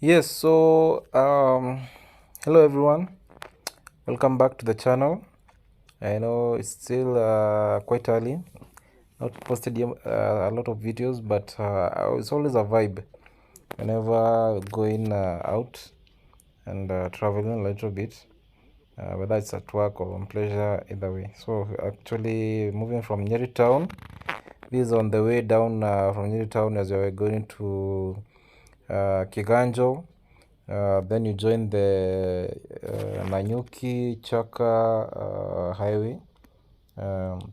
Yes, so hello everyone, welcome back to the channel. I know it's still quite early, not posted yet, a lot of videos, but it's always a vibe whenever going out and traveling a little bit, whether it's at work or on pleasure, either way. So actually moving from Nyeri town, this is on the way down from Nyeri town as you're going to Kiganjo. Then you join the Nanyuki Chaka highway. Um,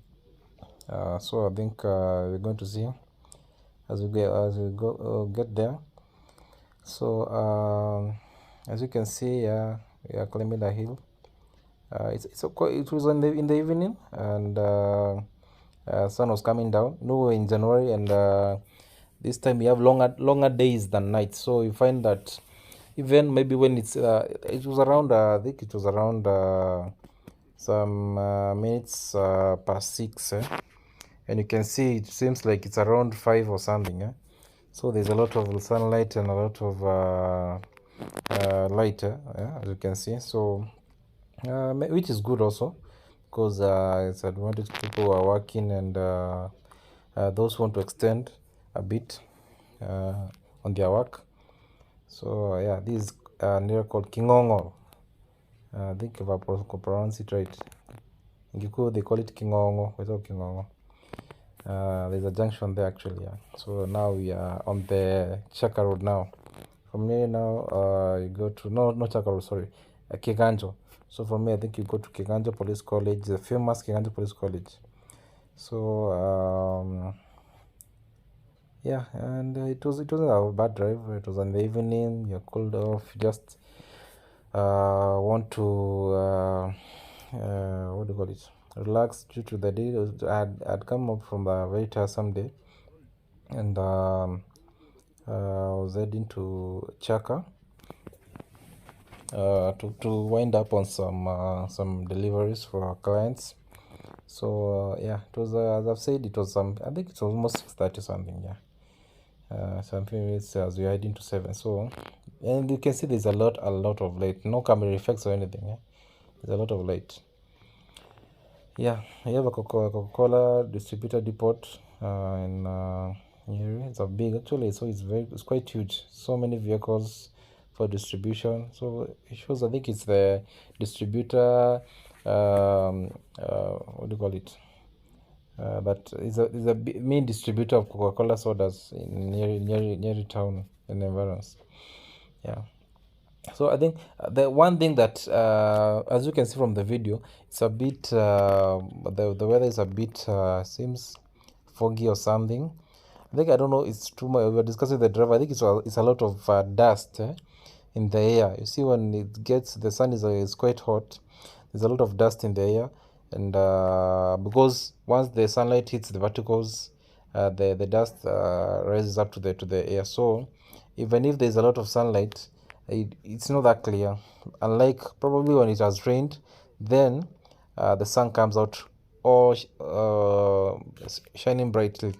so I think we're going to see as we get there. So as you can see, we are climbing the hill. It was in the evening, and sun was coming down. No, in January, and this time we have longer days than nights. So you find that even maybe when it was around I think it was around some minutes past 6, and you can see it seems like it's around 5 or something. So there's a lot of sunlight and a lot of light, as you can see. So which is good also, because it's advantage people who are working, and those who want to extend a bit on their work. So yeah, this is near called Kingongo. I think if I pronounce it right. In Gikuyu they call it Kingongo. Without Kingongo. There's a junction there actually. Yeah. So now we are on the Chaka Road now. From here now, you go to no Chaka Road, sorry, Kiganjo. So from here, I think you go to Kiganjo Police College, the famous Kiganjo Police College. So yeah, and it wasn't a bad drive. It was in the evening. You're cooled off. Just want to what do you call it? Relax due to the day. I'd come up from a very tiresome day, and I was heading to Chaka to wind up on some deliveries for our clients. So yeah, it was as I've said, it was I think it was almost 6:30 something. Yeah. Something minutes as we are heading to 7. So, and you can see there's a lot of light, no camera effects or anything. There's a lot of light. Yeah, I have a Coca-Cola distributor depot in here. It's a big actually, so it's quite huge. So many vehicles for distribution. So it shows, I think it's the distributor. What do you call it? But is a main distributor of Coca-Cola sodas in near town and environs. Yeah. So I think the one thing that, as you can see from the video, it's a bit the weather is a bit seems foggy or something. I don't know. It's too much. We were discussing the driver. I think it's a lot of dust in the air. You see, when it gets the sun is quite hot. There's a lot of dust in the air, and because once the sunlight hits the particles, the dust rises up to the air. So even if there's a lot of sunlight, it's not that clear. Unlike probably when it has rained, then the sun comes out all shining brightly.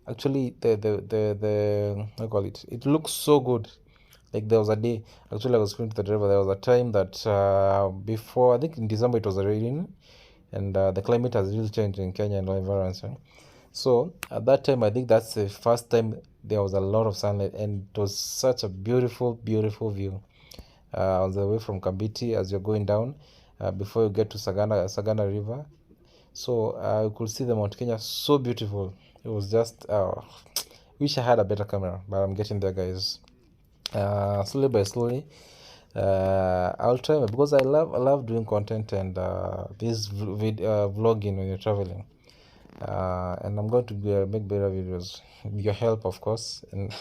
Actually, the I call it. It looks so good. Like there was a day, actually I was speaking to the driver. There was a time that before, I think in December it was raining, and the climate has really changed in Kenya and environs. So at that time, I think that's the first time there was a lot of sunlight, and it was such a beautiful, beautiful view on the way from Kabiti as you're going down before you get to Sagana River. So you could see the Mount Kenya, so beautiful. It was just wish I had a better camera, but I'm getting there, guys. Slowly by slowly, I'll try because I love doing content and this vlogging when you're traveling. And I'm going to make better videos with your help, of course. And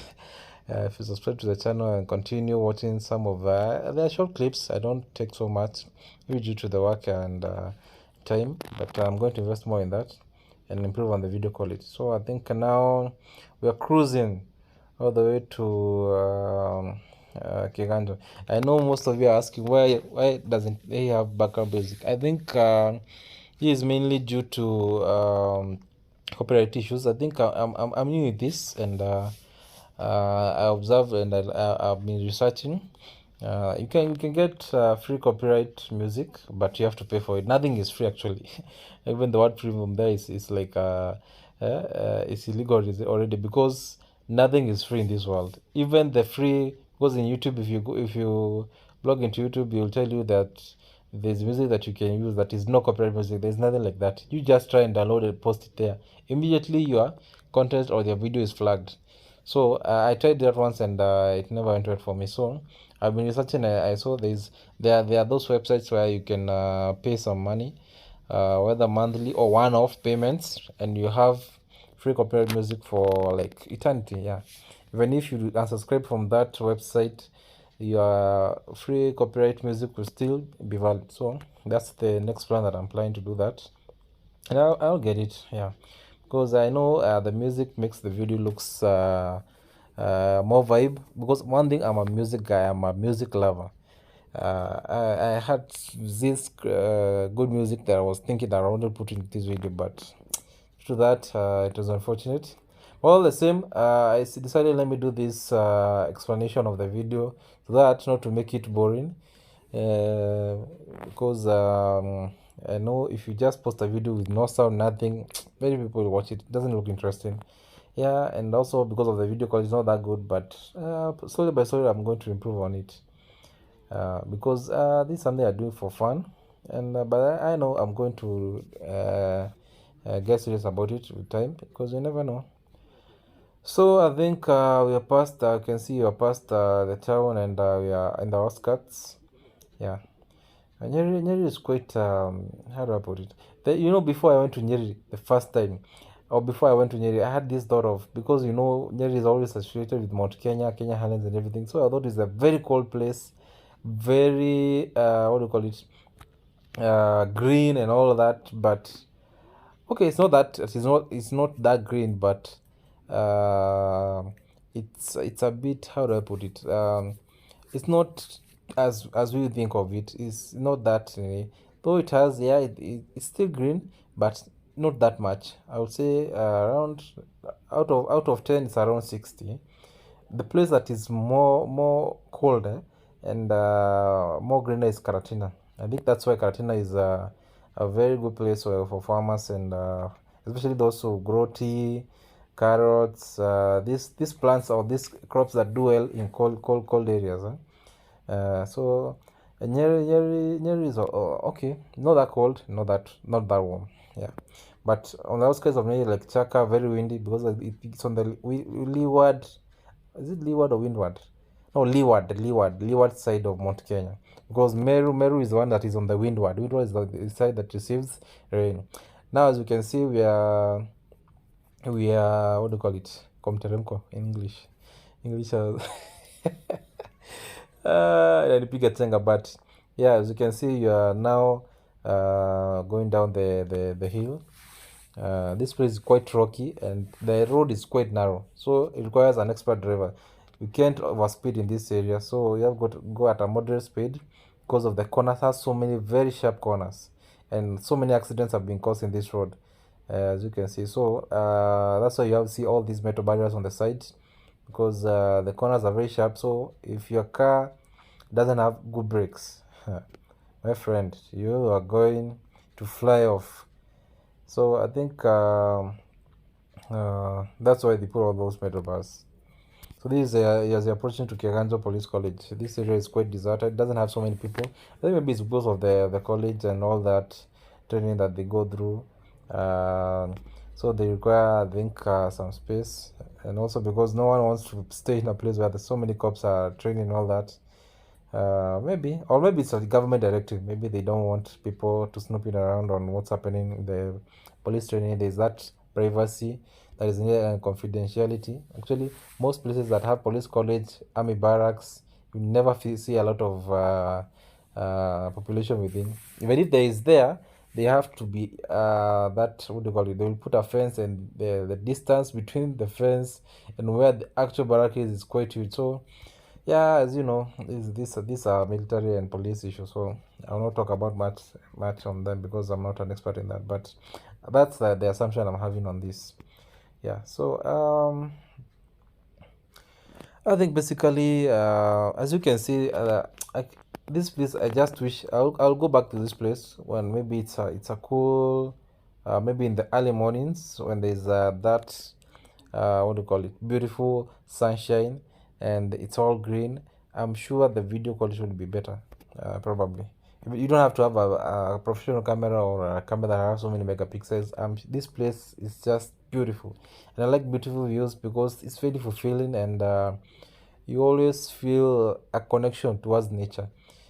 if you subscribe to the channel and continue watching some of they are short clips. I don't take so much, maybe due to the work and time, but I'm going to invest more in that and improve on the video quality. So I think now we are cruising all the way to Kiganjo. I know most of you are asking why doesn't they have background music. I think this is mainly due to copyright issues. I think I'm new with this, and I observe and I've been researching. You can get free copyright music, but you have to pay for it. Nothing is free actually. Even the word premium there is like it's illegal already, because nothing is free in this world. Even the free, because in YouTube, if you log into YouTube, you'll tell you that there's music that you can use that is no copyright music. There's nothing like that. You just try and download it, post it there. Immediately your content or your video is flagged. So I tried that once and it never went right for me. So I've been researching. I saw there are those websites where you can pay some money, whether monthly or one-off payments, and you have free copyright music for like eternity. Yeah, even if you unsubscribe from that website, your free copyright music will still be valid. So that's the next plan that I'm planning to do that, and I'll get it. Yeah, because I know the music makes the video looks more vibe. Because one thing, I'm a music guy, I'm a music lover. I had this good music that I was thinking that I wanted to put in this video, but to that, it was unfortunate. All the same, decided, let me do this explanation of the video, so that not to make it boring. uh, because I know if you just post a video with no sound, nothing, many people will watch it. It doesn't look interesting. Yeah, and also because of the video quality is not that good, but slowly by slowly I'm going to improve on it, because this is something I do for fun, and but I know I'm going to get serious about it with time, because you never know. So I think we are past. You can see we are past the town, and we are in the outskirts. Yeah, and Nyeri is quite. How do I put it? Before I went to Nyeri the first time, or before I went to Nyeri, I had this thought of, because Nyeri is always associated with Mount Kenya, Kenya Highlands, and everything. So I thought it's a very cold place, very what do you call it? Green and all of that. But okay, it's not that green, but uh, it's a bit, how do I put it? It's not as we think of it. It's not that though it has, yeah, it's still green, but not that much. I would say around, out of 10, it's around 60. The place that is more colder and more greener is Karatina. I think that's why Karatina is a very good place for farmers, and especially those who grow tea, carrots, these plants or these crops that do well in cold areas. So Nyeri is okay, not that cold, not that warm. Yeah, but on the outskirts of Nyeri, like Chaka, very windy, because it's on the leeward. Is it leeward or windward? No, leeward side of Mount Kenya. Because Meru is the one that is on the windward. Windward is the side that receives rain. Now, as you can see, we are what do you call it? Komteremko in English. English. Nilipiga chenga, but yeah, as you can see, you are now going down the hill. This place is quite rocky, and the road is quite narrow, so it requires an expert driver. You can't overspeed in this area, so you have got to go at a moderate speed, because of the corners has so many very sharp corners, and so many accidents have been caused in this road, as you can see. So that's why you have to see all these metal barriers on the side, because the corners are very sharp. So if your car doesn't have good brakes, my friend, you are going to fly off. So I think that's why they put all those metal bars. So this is as you're approaching to Kiganjo Police College. This area is quite deserted. It doesn't have so many people. I think maybe it's because of the college and all that training that they go through. So they require, I think, some space, and also because no one wants to stay in a place where there's so many cops are training and all that. Maybe it's a government directive. Maybe they don't want people to snooping around on what's happening in the police training. There's that privacy that is needed, and confidentiality. Actually, most places that have police college, army barracks, you never see a lot of population within. Even if they have to be that, what do you call it? They will put a fence, and the distance between the fence and where the actual barrack is quite huge. So yeah, as you know, these are military and police issues, so I will not talk about much on them, because I'm not an expert in that. But that's the assumption I'm having on this. Yeah. So I think basically, as you can see, I, this place, I just wish I'll go back to this place when maybe it's a cool, maybe in the early mornings when there's that, what do you call it, beautiful sunshine, and it's all green. I'm sure the video quality will be better, probably. You don't have to have a professional camera or a camera that has so many megapixels. This place is just beautiful, and I like beautiful views because it's very fulfilling, and you always feel a connection towards nature,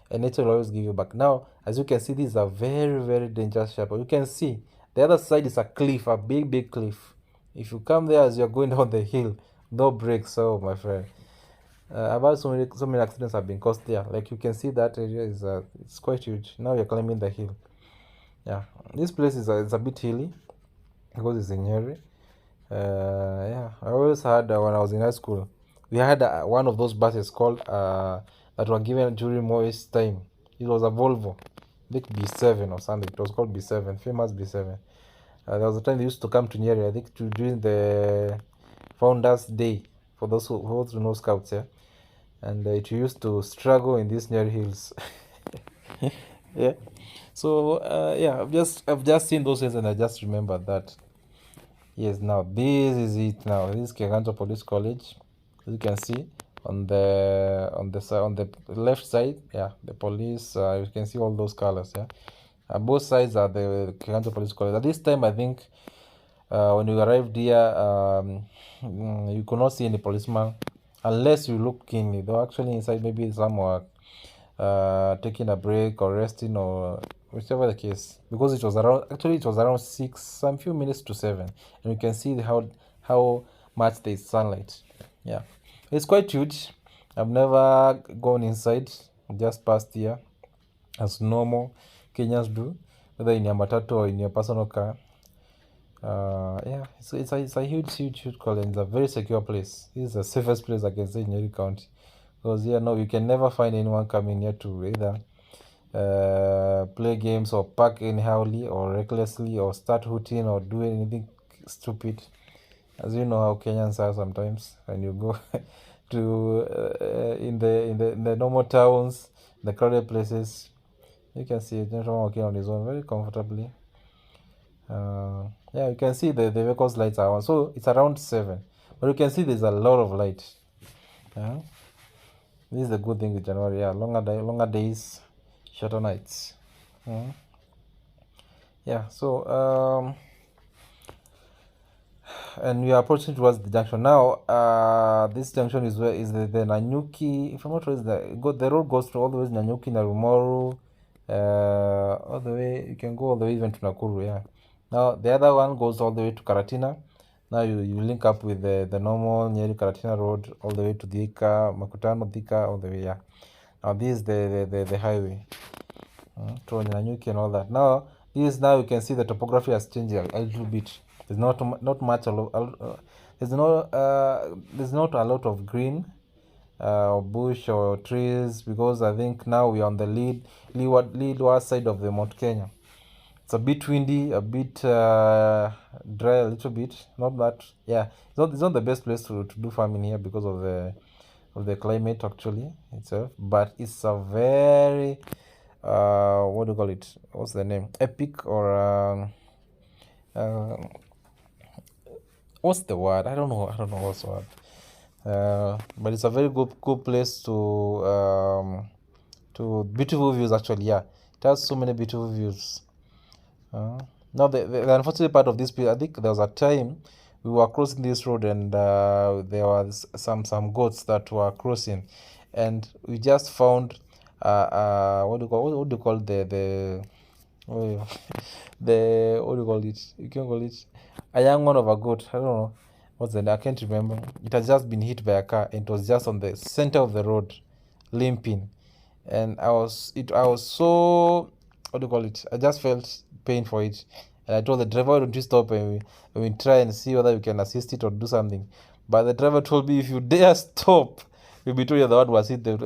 and nature will always give you back. Now, as you can see, this is a very, very dangerous chapel. You can see the other side is a cliff, a big, big cliff. If you come there as you're going down the hill, no brakes. Oh, my friend. About so many accidents have been caused there. Like you can see, that area is it's quite huge. Now you're climbing the hill. Yeah, this place is a bit hilly because it's in Nyeri. Yeah, I always had when I was in high school, we had one of those buses called that were given during Moi's time. It was a Volvo, I think B7 or something. It was called B7, famous B7. There was a time they used to come to Nyeri, I think, during the Founders Day for those who know Scouts, yeah. And it used to struggle in these Nyeri hills. Yeah. So yeah, I've just seen those things and I just remember that. Yes, now this is it. Now this is Keganto Police College. As you can see on the left side, yeah, the police. You can see all those colors. Yeah, both sides are the Keganto Police College. At this time, I think when you arrived here, you could not see any policeman unless you look keenly. Though actually inside, maybe some were taking a break or resting or whichever the case, because it was around 6, some few minutes to 7, and you can see how much there is sunlight. Yeah, it's quite huge. I've never gone inside, just passed here as normal Kenyans do, whether in your matatu or in your personal car. Yeah, it's a huge, huge, huge college. It's a very secure place. This is the safest place I can say in Nyeri County, because here, no, you can never find anyone coming here to either play games or park anyhowly or recklessly or start hooting or do anything stupid. As you know how Kenyans are sometimes when you go to in the normal towns, the crowded places, you can see a gentleman walking on his own very comfortably. Yeah, you can see the vehicles lights are on, so it's around 7, but you can see there's a lot of light. Yeah, this is the good thing with January. Yeah, longer days, shorter nights. Yeah, so and we are approaching towards the junction now. This junction is where is the Nanyuki. If I'm not wrong, the road goes through all the way to Nanyuki, Narumoru, all the way. You can go all the way even to Nakuru. Yeah. Now the other one goes all the way to Karatina. Now you link up with the normal Nyeri Karatina road all the way to Thika, Makutano, Thika, all the way. Yeah. Now this is the highway to Nanyuki and all that. Now you can see the topography has changed a little bit. There's not much there's not a lot of green or bush or trees, because I think now we're on the leeward side of the Mount Kenya. It's a bit windy, a bit dry, a little bit. Not that, yeah. It's not the best place to do farming here because of the climate actually itself. But it's a very what do you call it? What's the name? Epic or what's the word? I don't know. What's the word. But it's a very good place to beautiful views actually. Yeah, it has so many beautiful views. Now the unfortunate part of this place, I think there was a time we were crossing this road and there was some goats that were crossing, and we just found what do you call the oh, the what do you call it? You can call it a young one of a goat. I don't know what's the name. I can't remember. It has just been hit by a car and it was just on the center of the road, limping, and I was so, what do you call it? I just felt pain for it, and I told the driver, "Why don't you stop and we try and see whether we can assist it or do something?" But the driver told me, "If you dare stop, you'll be told you're the one who has hit the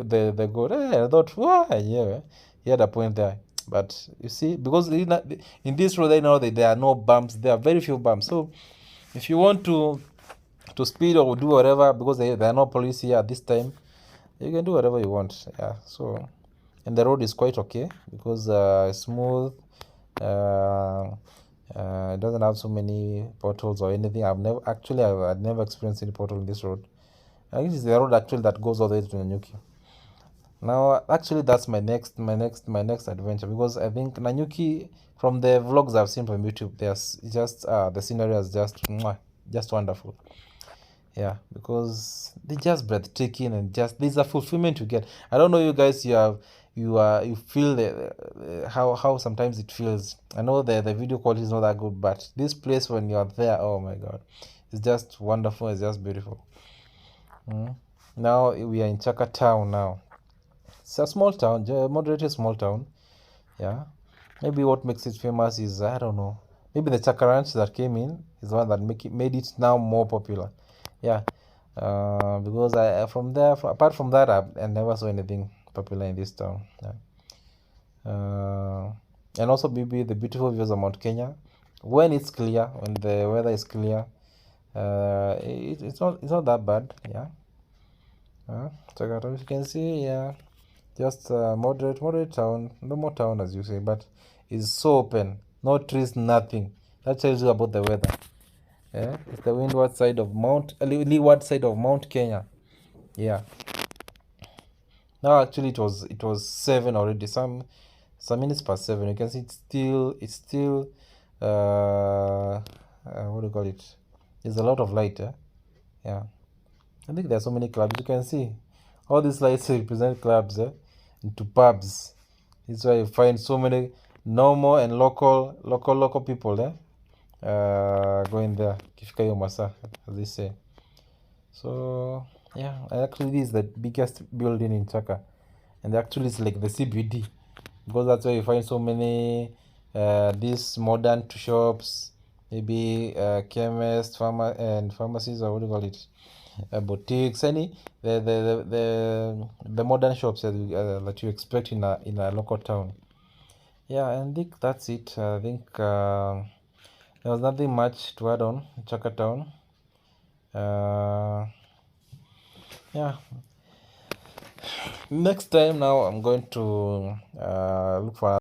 goat." I thought, why? Yeah, he had a point there. But you see, because in this road, there are no bumps. There are very few bumps. So if you want to to speed or do whatever, because there are no police here at this time. You can do whatever you want. Yeah. So, and the road is quite okay because it's smooth. It doesn't have so many potholes or anything. I've never experienced any pothole in this road. I think it's the road actually that goes all the way to Nanyuki. Now, actually, that's my next adventure, because I think Nanyuki, from the vlogs I've seen from YouTube, there's just the scenery is just mwah, just wonderful. Yeah, because they're just breathtaking, and just there's a fulfillment you get. I don't know, you guys, you feel how sometimes it feels. I know the video quality is not that good, but this place when you're there, oh my god, it's just wonderful. It's just beautiful. Mm. Now we are in Chaka town now. It's a small town, moderately small town. Yeah. Maybe what makes it famous is, I don't know. Maybe the Chaka ranch that came in is one that made it now more popular. Yeah. Because from there, apart from that, I never saw anything popular in this town. Yeah. And also maybe the beautiful views of Mount Kenya. When it's clear, when the weather is clear, it's not that bad. Yeah. Chaka, as you can see, yeah. Just moderate town, normal town as you say, but it's so open. No trees, nothing. That tells you about the weather. Yeah, it's the leeward side of Mount Kenya. Yeah. Now actually it was 7 already. Some minutes past 7. You can see it's still what do you call it? There's a lot of light. Yeah. I think there are so many clubs. You can see all these lights represent clubs into pubs. This is why you find so many normal and local people going there. Kifika hiyo masaa, as they say. So yeah, actually this is the biggest building in Chaka, and actually it's like the CBD, because that's where you find so many these modern shops, maybe chemists, and pharmacies, or what do you call it, boutiques, any the modern shops that you expect in a local town. Yeah, I think that's it. I think there was nothing much to add on Chaka Town. Yeah, next time now I'm going to look for